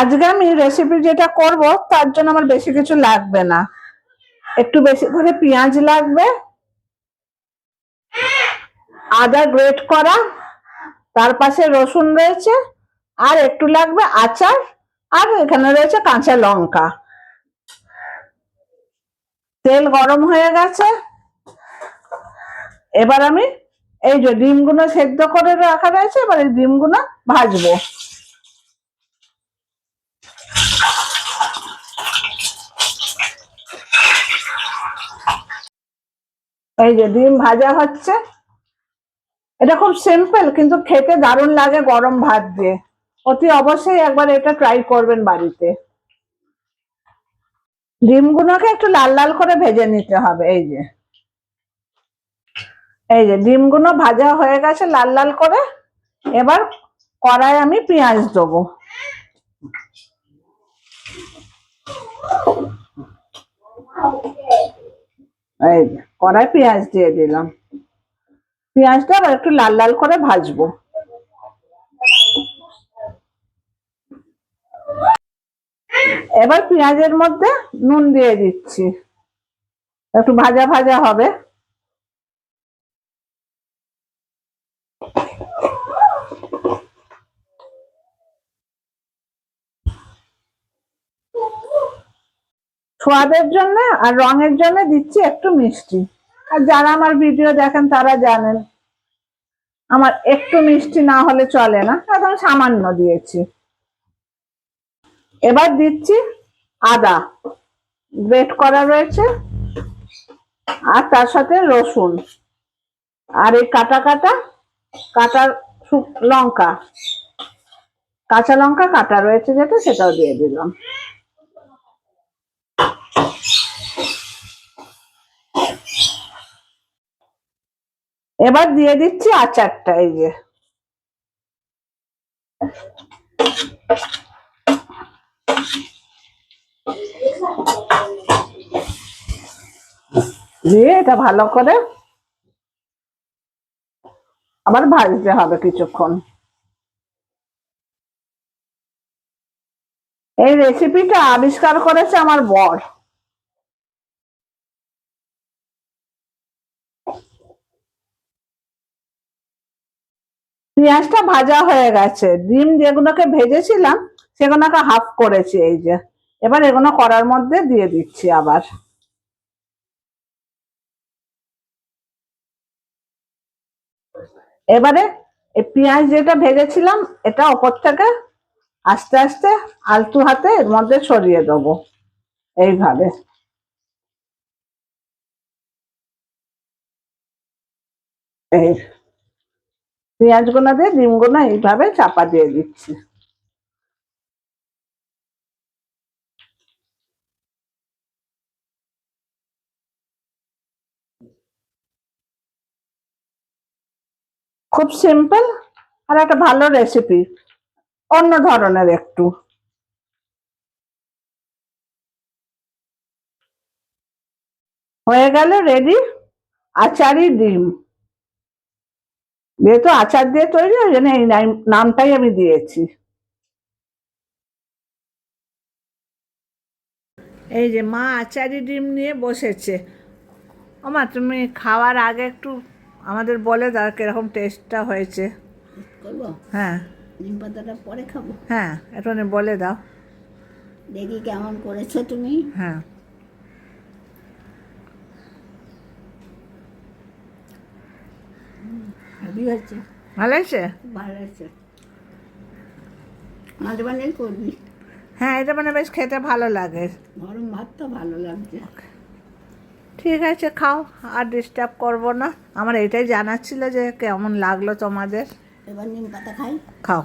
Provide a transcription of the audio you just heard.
আজকে আমি রেসিপি যেটা করব তার জন্য আমার বেশি কিছু লাগবে না, একটু বেশি করে পেঁয়াজ লাগবে, আদা গ্রেট করা, তার পাশে রসুন রয়েছে, আর একটু লাগবে আচার, আর এখানে রয়েছে কাঁচা লঙ্কা। তেল গরম হয়ে গেছে, এবার আমি এই যে ডিমগুলো সেদ্ধ করে রাখা রয়েছে, এবার এই ডিমগুলো ভাজবো। এই যে ডিম ভাজা হচ্ছে, এটা খুব সিম্পল কিন্তু খেতে দারুণ লাগে গরম ভাত দিয়ে। অতি অবশ্যই একবার এটা ট্রাই করবেন বাড়িতে। ডিমগুলোকে একটু লাল লাল করে ভেজে নিতে হবে। এই যে ডিমগুলো ভাজা হয়ে গেছে লাল লাল করে, এবার কড়াই আমি পেঁয়াজ দেবো। এই যে কড়াই পেঁয়াজ দিয়ে দিলাম, পেঁয়াজটা আবার একটু লাল লাল করে ভাজবো। এবার পেঁয়াজের মধ্যে নুন দিয়ে দিচ্ছি, একটু ভাজা ভাজা হবে। স্বাদের জন্য আর রঙের জন্য দিচ্ছি একটু মিষ্টি। আর যারা আমার ভিডিও দেখেন তারা জানেন আমার একটু মিষ্টি না হলে চলে না, একদম সামান্য দিয়েছি। এবার দিচ্ছি আদা গ্রেট করা রয়েছে, আর তার সাথে রসুন, আর এই কাটা লঙ্কা, কাঁচা লঙ্কা কাটা রয়েছে যেটা, সেটাও দিয়ে দিলাম। এবার দিয়ে দিচ্ছি আচারটা। এই যে দিয়ে এটা ভালো করে আবার ভাজতে হবে কিছুক্ষণ। এই রেসিপিটা আবিষ্কার করেছে আমার বর। পেঁয়াজটা ভাজা হয়ে গেছে, ডিম যেগুলোকে ভেজেছিলাম সেগুলোকে হাফ করেছি। এই যে এবার এগুলো কড়ার মধ্যে দিয়ে দিচ্ছি আবার। এবারে এই পেঁয়াজ যেটা ভেজেছিলাম এটা ওপর থেকে আস্তে আস্তে আলতু হাতে এর মধ্যে ছড়িয়ে দেবো এইভাবে। এই পেঁয়াজগুলো দিয়ে ডিমগুলো এইভাবে চাপা দিয়ে দিচ্ছি। খুব সিম্পল আর একটা ভালো রেসিপি, অন্য ধরনের একটু। হয়ে গেল রেডি আচারি ডিম। যেহেতু আচার দিয়ে তৈরি, ওই জন্য এই নামটাই আমি দিয়েছি। এই যে মা আচারি ডিম নিয়ে বসেছে। ওমা তুমি খাওয়ার আগে একটু আমাদের বলে দাও কিরকম টেস্টটা হয়েছে। করবো? হ্যাঁ, নিম পাতাটা পরে খাবো। হ্যাঁ একটু বলে দাও। দেখি কেমন করেছো তুমি। হ্যাঁ, হেভি হয়েছে, ভালো হয়েছে। ভালো হয়েছে। মাঝে মাঝে করবি, হ্যাঁ এটা বেশ খেতে ভালো লাগে। গরম ভাত তো ভালো লাগছে। ঠিক আছে, খাও, আর ডিস্টার্ব করবো না। আমার এটাই জানার ছিল যে কেমন লাগলো তোমাদের। এবার নিম পাতা খাই। খাও।